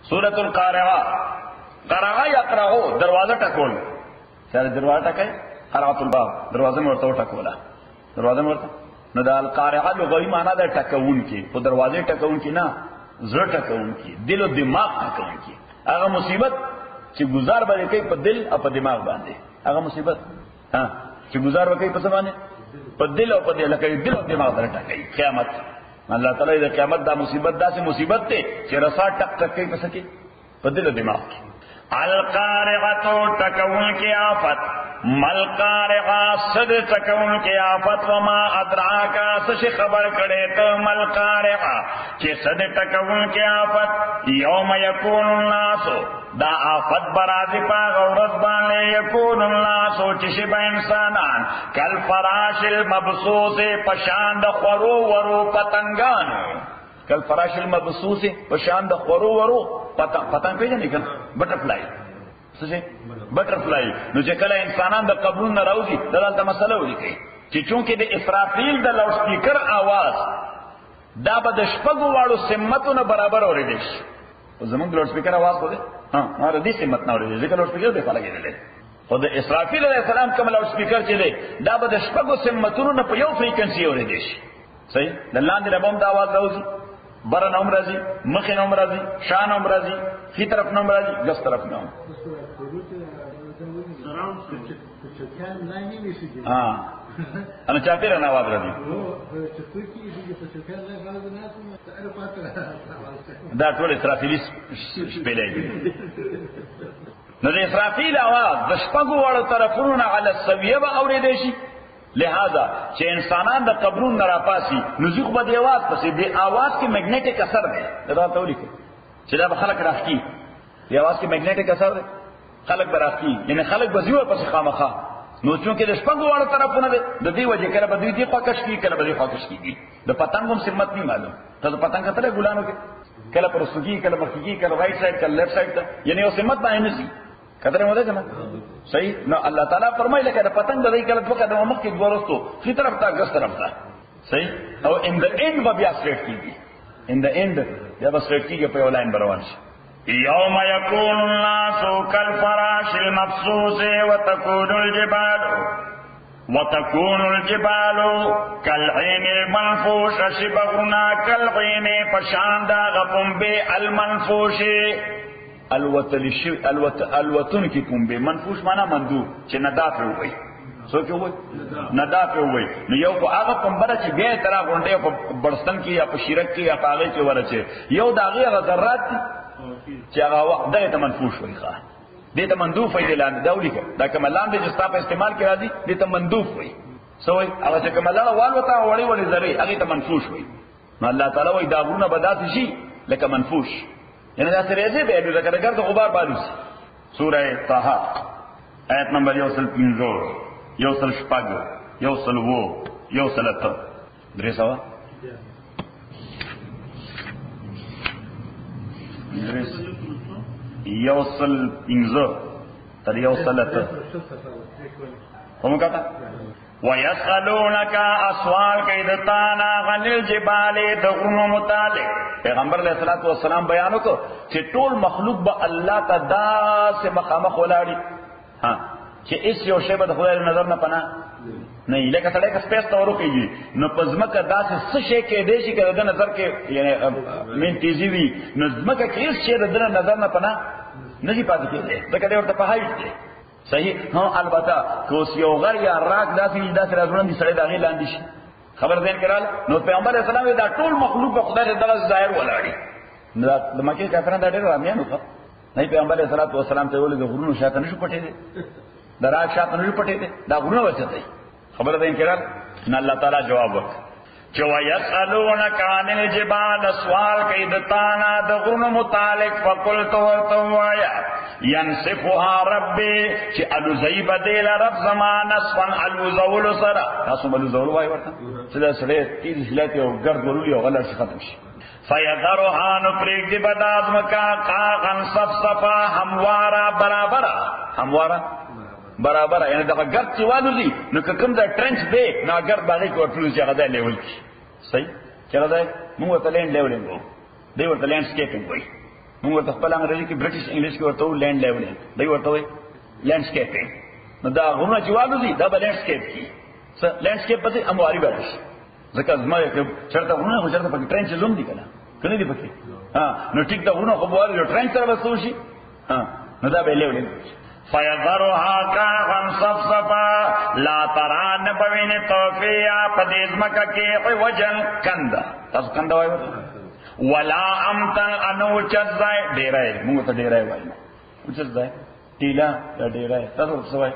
سورۃ القارعہ. قرعہ یا قرعو دروازه ټکول. چا دروازه ټکای قرعۃ الباب دروازه ورته ټکولا. دروازه ورته نو د القارعه لغوي معنا د ټکون کی په دروازه ټکون کی نه زړه ټکون کی دل او دماغ ټکون کی. هغه مصیبت چې گزار باندې کوي په دل او په دماغ باندې. هغه مصیبت چې گزار وکړي په څه باندې په دل او په دل کې دل او دماغ سره ټکای قیامت. الله تعالی د قیامت دا مصیبت داسې مصیبت ته چې رسا ټک ټک کوي پس کې په دل او دماغ کې. القارعه ټکون کی آفت. مل قارعه صد ټکون کی آفت. وما ادراک سش خبر کړي ته مل قارعه چې صد ټکون کی آفت. یوم یکون الناس دا آفت برازی پا غورت بانے یکون اللہ سوچشی با انسانان کل فراش المبسوس پشاند خورو ورو پتنگانو. کل فراش المبسوس پشاند خورو ورو پتنگ پیجن نکن بٹرفلائی سوچے بٹرفلائی. نو چکل انسانان دا قبرون نراوزی دلالتا مسئلہ ہوئی کئی چی چونکہ دا اسرافیل دا لاؤڈ سپیکر آواز دا با دا شپگو وارو سمتو نا برابر ہو رہی دیش زمان لاؤڈ سپیکر آواز کو دے ہاں ردی سمت نہ ہو رہی ذکر لاؤڈ سپیکر دے لگے دے خود اسرافیل علیہ السلام کم لاؤڈ سپیکر چلے دا با دا شپگو سمتونو نا پیو فریکنسی ہو رہی دیش صحیح دلان دی ربام دا آواز روزی برن عمر رازی مخین عمر رازی شان عمر رازی فی طرف نوم رازی گس طرف نوم ہاں انا چاہتے رہنا آواز رازی دا ټول اسرافیلی شپېلې دي. نو د اسرافیل آواز د شپږو واړو طرفونو نه علی السویه به اورېدی شي. لہذا چې انسانان د قبرونو نه راپاسي نو ځکه به د آواز پسې د آواز کې میګنیټک اثر دی. دا ته ولیکو چې دا به خلک راځي د آواز کې میګنیټک اثر دی خلک به راځي یعنی خلک به زیو پسې خامخا. نو چونکه د شپږو واړو طرفونه دی د دې وجه کله به دوی دی خواکش کی کله به دی خواکش کیږي. د پتنګ هم سمت نه معلوم ته د پتنګ کتره ګلانو کې کله پر سوګي کله مخکي کله رائټ سایډ کله لیفټ سایډ ته یعنی او سمت باندې نسی کتره مو ده کنه صحیح. نو الله تعالی فرمایله کله پتنګ د دې کله په قدمه مخکې ورستو فی طرف ته ګس طرف ته صحیح. او ان د اند به بیا سټریټ کیږي ان د اند بیا به سټریټ کیږي په لاین بروان شي. یوم یکون الناس کالفراش المبثوث وتكون الجبال كالعين المنفوش شبغنا كالعين فشاندا غبنبي المنفوش الوتن کی کنبے منفوش مانا مندوب چې ندافع ہوئی سو کیوں ہوئی ندافع ہوئی. نو یو کو آغا کنبرا چی بیا طرح گونڈے په برستن کی یا په شیرک کی یا پاغی کی ورچے یو داغی اغا ذرات دی چی اغا وقت دغی تا منفوش ہوئی خواہ دیتا مندوف ہوئی دیلان دولی کا دا کمالان دی جستا پا استعمال کرا دی دیتا مندوف ہوئی سوئی اغا چا کمالان والوتا وڑی وڑی ذری اغی تا منفوش ہوئی. نو اللہ تعالی وی داغرون بداتی شی لکا منفوش یعنی دا سریزے بیدو لکا دگر تو غبار بالوس. سورہ طاہا آیت نمبر 150 150 150 درې سوا یوصل انزو تر یوصلت هم کہتا وَيَسْأَلُونَكَ اسوال کیدتانا غن الجبال دغرونو متعلق. پیغمبر علیہ السلام بیانو کو چې ټول مخلوق با اللہ تا دا سے مخامخ ولاړي ہاں چې اس یو شی به د خدای نظر نه پناه نه لکه سړی که سپیس ته ورکېږي نو په ځمکه داسې څه شی کېدی شي که د ده نظر کې یعنی مین تیزي وي نو ځمکه کې هېڅ شی د ده نظر نه پناه نه شي پاتې کېدی ځکه دی ورته په هایټ دی صحیح. ها البته که اوس یو غر یا راک داسې راځوړن دي سړی د هغې لاندې شي خبر ذهن کې راغله نو پیغمبر علیه السلام دا ټول مخلوق به خدای ته دغه ظاهر ولاړي. د مکې کافران دا ډېر رامیان وکړه نه پیغمبر علیه السلام ته ویل د غرونو شاته نه شو پټېدی د راک شاته نه شو پټېدی دا غرونه وچتئ خبر ذهن کې راغله. نه الله تعالی جواب وکړ چې وَيَسْأَلُونَكَ عَنِ الْجِبَالِ سوال کوي د تانا د غرونو متعلق فقلت ورته وایا ينصفها ربي چې الوزي بدل رب زمان نصفا الوزول سرا تاسو الوزول وای ورته چې دا سړی تیز هلته او ګرد ورولي او غلط ختم شي فيذرها نفرق دی بداز مکا قاغن صفصفا هموارا برابر یعنی دا ګرد چې والوزي نو کوم دا ټرنچ دی نو ګرد باندې کوټلو چې هغه لیول کی صحیح چې هغه موږ ته لین لیولینګ دی ورته لینډ سکیپینګ وای موږ ورته خپل انګریزي کې برټش انګلیش کې ورته لینډ لیولینګ دی ورته وي لینډسکیپینګ نو دا غرونه چې والو دي دا به لینډسکیپ کی څه لینډسکیپ پته امواري باندې ځکه زما یو چرته غرونه خو چرته پکې ټرین چې زوم دي کنه کنه دي پکې نو ټیک دا غرونه خو بوالي یو ټرین سره وسو شي نو دا به لیولینګ فیذرها کاغن صفصفا لا تران بوین توفیا پدیز مکا کی وجن کندا تاسو کندا وایو ولا امتن انو چزای ډیرای موږ ته ډیرای وایو چزای ټیلا ډیرای تاسو څه وایي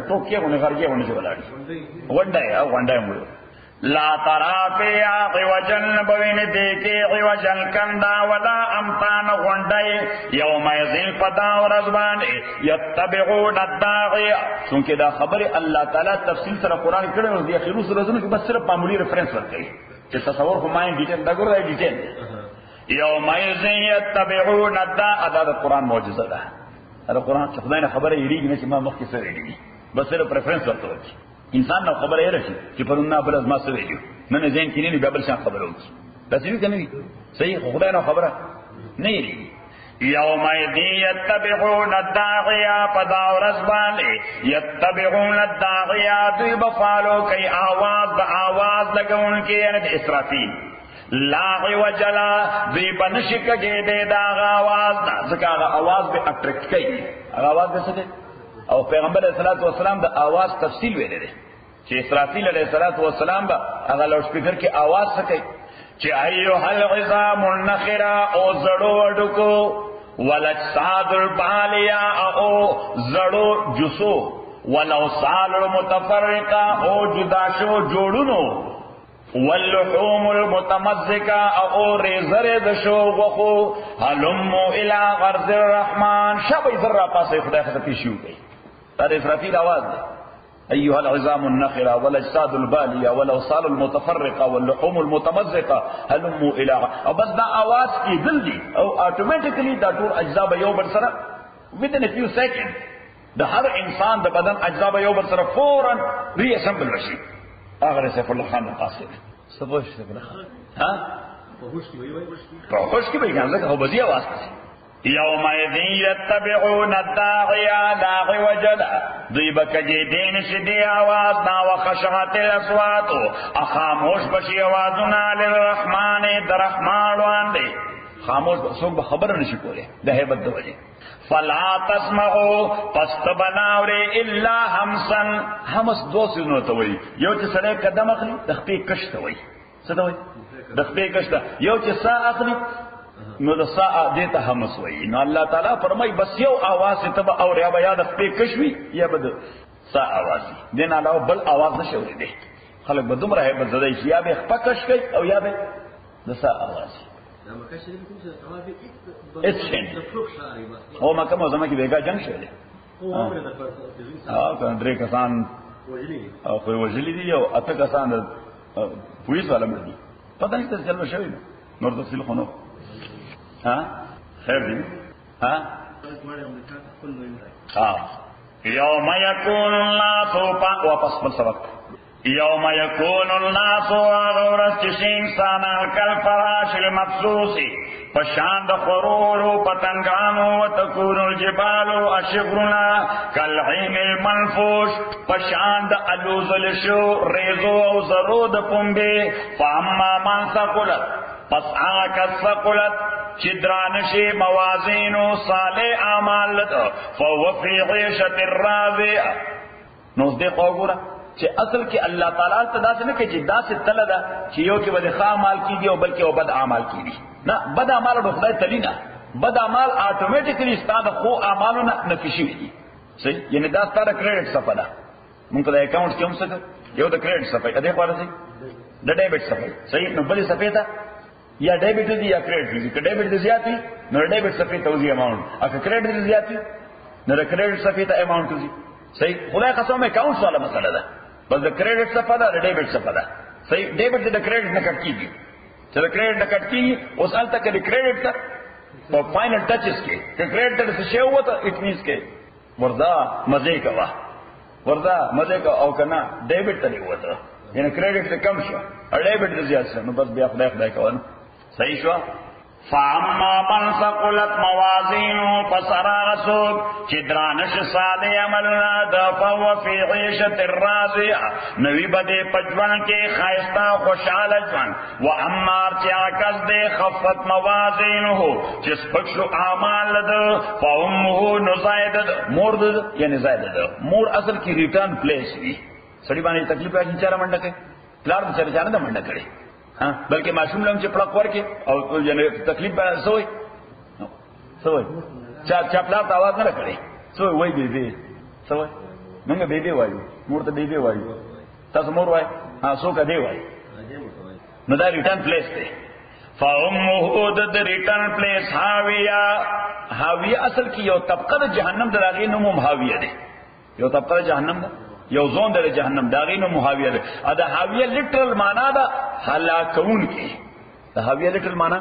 ټوکې ونه غرګې ونه ولاړی وندای موږ لا ترا فیا عوجن بوین دیکی عوجن کندا ولا امتان غندای یوم یذل فدا ورزبان یتبعون الداعی چونکه دا خبر الله تعالی تفصیل سره قران کړه او د اخیرو سورزونو کې بس صرف معمولی ریفرنس ورکړي چې تصور خو ماین ډیټیل دا ګورای ډیټیل یوم یذل یتبعون الداعی دا قران معجزه ده دا قران چې خدای نه خبره یریږي نه چې ما مخکې سره یریږي بس صرف ریفرنس ورکړي انسان نو خبره یې راشي چې پرونه بل از ما سره ویلو نه ځین کې نه بل څه خبره وکړي تاسو یې کنه صحیح خدای نو خبره نه یې یوم یتبعون الداعی فدا ورزبان یتبعون الداعی دوی بفالو کوي आवाज لګون کې یعنی اسرافیل لا وجلا دوی بنشکګې دې دا आवाज ځکه आवाज به اټریکټ کوي आवाज څه ده او پیغمبر علیہ الصلوۃ والسلام د आवाज تفصیل ویل دي چې اسرافیل علیہ الصلوۃ والسلام به هغه لاوډ سپیکر کې आवाज سکي چې ایو هل عظام النخرا او زړو ډکو ولجساد البالیا او زړو جسو ولو صال المتفرقه او جدا شو جوړونو واللحوم المتمزقه او رزر د شو غخو هلم الى غرض الرحمن شبي ذرا پاسه خدای خدای پیشو کوي دا اسرافیل आवाज ده ايها العظام النخره والاجساد الباليه والاوصال المتفرقه واللحوم المتمزقه هلم الى او بس دا आवाज کی دل دي او اتوماتیکلی دا ټول اجزا به یو بل سره within a few seconds د هر انسان د بدن اجزا به یو بل سره فورا ری اسمبل شي اگر سیف الله خان قاصد سبوش سیف الله خان ها پوښ کی وایي ځکه هو بزی आवाज کوي یوم یتبعون الداعی داعی وجدا دوی بکجی دین شدی آواز نا وخشعت الاصوات خاموش بشی آوازنا للرحمن درحمان واندی خاموش سوک بخبر نشی کوله ده هیبت دو وجه فلا تسمعو پست بناوری الا همسن همس دو سیزنو توی یو چه سڑے قدم اخلی دخپی کشت وی ستوی دخپی کشت یو چه سا اخلی نو د سا دیتا همس وی نو الله تعالی فرمای بس یو आवाज ته به اور یا به یاد په کشوي یا به سا आवाज دین علاوه بل आवाज نشي ورېدي خلک به دومره هیبت زده شي یا به خپکش کوي او یا به د سا आवाज او مکه موزمه کې بیګا جنگ شوی او درې کسان او خو وجلی دي او اته کسان پولیس والا مړ دي پته نه څه چل شوی نور تفصیل خونو ها خیر دی ها یوم یکون الناس واپس بل سبق یوم یکون الناس غورس چشی انسانان کالفراش المبثوث پشاند خرور پتنگانو وتکون الجبال اشغرنا کالعین المنفوش پشاند الوزل شو ریزو او زرود پنبی فاما من ثقلت پس آکا ثقلت چدرانشی موازینو صالح اعمال لدو فوفی عیشت الراضیہ نوز دے قوگورا چې اصل کې الله تعالی ته داسې نه کوي چې داسې تل ده چې یو کې بد اعمال کیږي او بلکې او بد اعمال کیږي نه بد اعمال د خدای تعالی نه بد اعمال اتوماتیکلی ستاسو خو اعمالونه نفشي دي صحیح یعنی دا ستاسو کریډټ صفه ده موږ د اکاونټ کې هم څه یو د کریډټ صفه ده په اړه د ډیبټ صفه صحیح نو بلې صفه ده یا ډیبټ دي یا کریډټ دي که ډیبټ دي زیاتی نو ډیبټ صفه ته وزي اماونټ اګه کریډټ دي زیاتی نو د کریډټ صفه ته اماونټ وزي صحیح خدای قسم اکاونټ والا مسله ده بس د کریډټ صفه ده د ډیبټ صفه ده صحیح ډیبټ د کریډټ نه کټ کیږي چې د کریډټ نه کټ کیږي اوس الته کې د کریډټ ته په فائنل ټچز کې د کریډټ څه شی وته اټ مینز کې وردا مزه کوا وردا مزه کا او کنه ډیبټ ته وته یعنی کریډټ ته کم شو او ډیبټ ته زیات شو نو بس بیا خدای کوي صحیح شو فاما من ثقلت موازینو فسراسوک چدرانش ساده عملنا دفو فی عیشت الراضیہ نوی بدے پجون کے خائستہ خوشحال جون و امار چاکس دے خفت موازینو چس پکشو اعمال لدو فامه نزائد مور دو یعنی زائد دو مور اصل کی ریٹرن پلیس بھی سڑی بانے تکلیف راشن چارہ منڈا کے پلار بچارے چانا دا منڈا کرے بلکہ معصوم لوگ چپڑا کور کے اور تکلیف سوئی سوئی چپلا تو آواز نہ کرے سوئی وہی بے بے سوئی منگا بے بے وایو مور تو بے بے وایو تاس مور وای ہاں سو کا دے وای نو دا ریٹرن پلیس تے فامه د ریٹرن پلیس حاویہ حاویہ اصل کی یو طبقہ دا جہنم دراغی نموم حاویہ دے یو طبقہ دا جہنم دا یو زون در جہنم داغین و محاویہ دے دا حاویہ لٹرل مانا دا ہلاکون کی دا حاویہ لٹرل مانا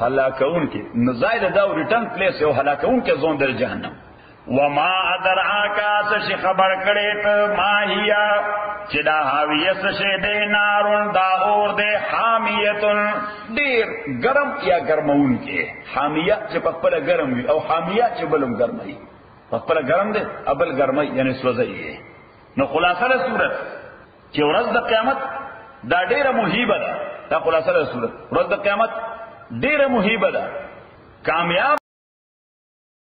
ہلاکون کی نزائد دا ریٹرن پلیس یو ہلاکون کے زون در جہنم وما ادراکا سشی خبر کڑیت ما ہیا چدا حاویہ سشی دے نارون دا اور دے حامیتن دیر گرم یا گرمون کے حامیہ چی پکپل گرم وی او حامیہ چی بلم گرمی پکپل گرم دے ابل گرمی یعنی سوزئی ہے نو خلاصه د صورت چې ورځ د قیامت دا ډیره مهیبه ده دا خلاصه د صورت ورځ د قیامت ډیره مهیبه ده کامیاب